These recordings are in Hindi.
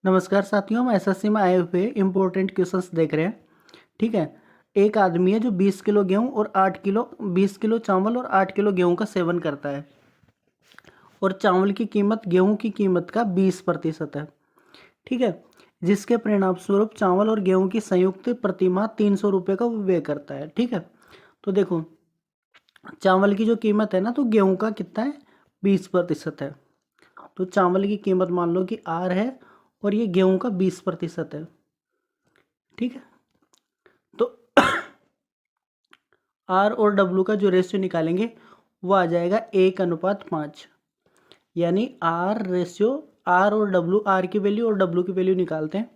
नमस्कार साथियों, हम एसएससी में आए हुए इम्पोर्टेंट क्वेश्चंस देख रहे हैं। ठीक है। एक आदमी है जो 20 किलो गेहूं और 20 किलो चावल और 8 किलो गेहूं का सेवन करता है और चावल की कीमत गेहूं की कीमत का 20% है। ठीक है। जिसके परिणाम स्वरूप चावल और गेहूं की संयुक्त प्रतिमाह 300 रुपये का व्यय करता है। ठीक है। तो देखो, चावल की जो कीमत है ना, तो गेहूं का कितना है, 20% है। तो चावल की कीमत मान लो कि R है और ये गेहूं का 20% है। ठीक है। तो R और W का जो रेशियो निकालेंगे वो आ जाएगा 1:5। यानी R और W, R की वैल्यू और W की वैल्यू निकालते हैं।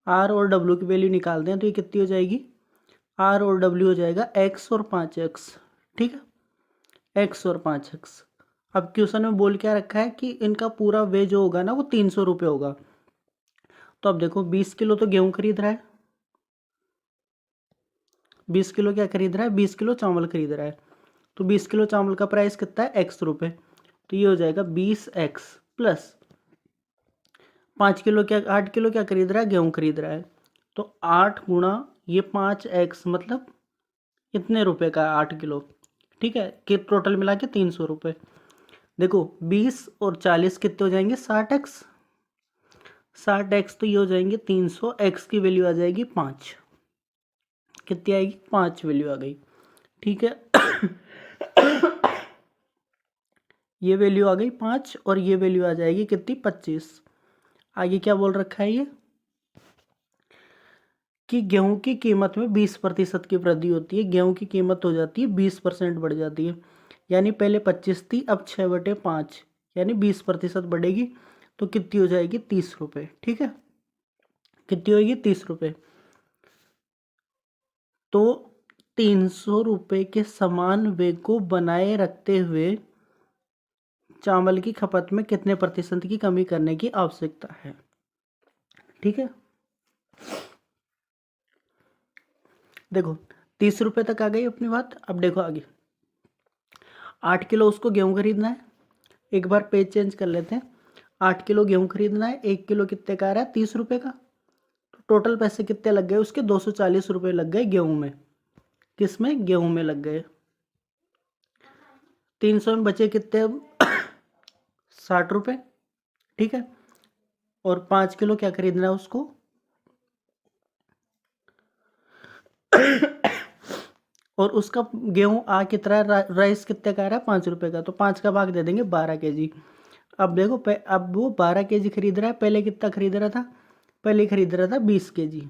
R और W की वैल्यू निकालते हैं तो ये कितनी हो जाएगी, R और W हो जाएगा x और 5x। ठीक है, x और 5x। अब क्वेश्चन में बोल क्या रखा है कि इनका पूरा वे जो होगा ना वो 300 रुपये होगा। तो अब देखो, 20 किलो तो गेहूं खरीद रहा है, 20 किलो क्या खरीद रहा है, 20 किलो चावल खरीद रहा है। तो 20 किलो चावल का प्राइस कितना है, x रुपये। तो ये हो जाएगा 20x प्लस 5 किलो क्या, 8 किलो क्या खरीद रहा है, गेहूं खरीद रहा है। तो 8 गुणा ये 5x मतलब इतने रुपए का 8 किलो। ठीक है, कि टोटल मिला के 300 रुपये। देखो 20 और 40 कितने हो जाएंगे, 60x। 60x तो ये हो जाएंगे 300, x की वैल्यू आ जाएगी 5। कितनी आएगी, 5 वैल्यू आ गई। ठीक है। ये वैल्यू आ गई 5 और ये वैल्यू आ जाएगी कितनी, 25। आगे क्या बोल रखा है ये, कि गेहूं की कीमत में 20% की वृद्धि होती है। गेहूं की कीमत हो जाती है 20% बढ़ जाती है। यानी पहले 25 थी, अब 6/5 यानी 20% बढ़ेगी। तो कितनी हो जाएगी, 30 रुपये। ठीक है, कितनी होगी, 30 रुपये। तो 300 रुपये के समान व्यय को बनाए रखते हुए चावल की खपत में कितने प्रतिशत की कमी करने की आवश्यकता है। ठीक है, देखो 30 रुपये तक आ गई अपनी बात। अब देखो आगे, 8 किलो उसको गेहूं खरीदना है। एक बार पेज चेंज कर लेते हैं। 8 किलो गेहूं खरीदना है, 1 किलो कितने का आ रहा है, 30 रुपये का। तो टोटल पैसे कितने लग गए उसके, 240 रुपये लग गए गेहूं में। किस में, गेहूं में लग गए। 300 में बचे कितने, 60 रुपये। ठीक है, और 5 किलो क्या खरीदना है उसको, और उसका गेहूं आ कितना, राइस कितने का आ रहा है, 5 रुपये का। तो 5 का भाग दे देंगे 12 केजी। अब देखो, अब वो 12 केजी खरीद रहा है, पहले कितना खरीद रहा था, पहले खरीद रहा था 20 केजी।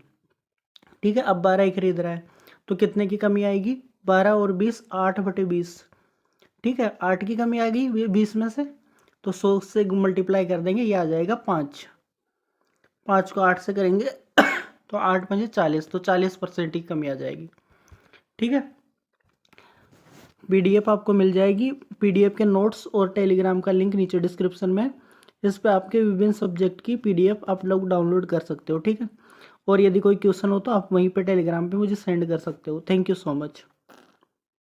ठीक है, अब 12 ही खरीद रहा है। तो कितने की कमी आएगी, 12 और 20, 8/20। ठीक है, 8 की कमी आ गई 20 में से। तो 100 से मल्टीप्लाई कर देंगे, ये आ जाएगा 5। 5 को 8 से करेंगे तो 8×5 = 40। तो 40% की कमी आ जाएगी। ठीक है, पीडीएफ आपको मिल जाएगी। पीडीएफ के नोट्स और टेलीग्राम का लिंक नीचे डिस्क्रिप्शन में। इस पे आपके विभिन्न सब्जेक्ट की पीडीएफ आप लोग डाउनलोड कर सकते हो। ठीक है, और यदि कोई क्वेश्चन हो तो आप वहीं पे टेलीग्राम पे मुझे सेंड कर सकते हो। Thank you so much.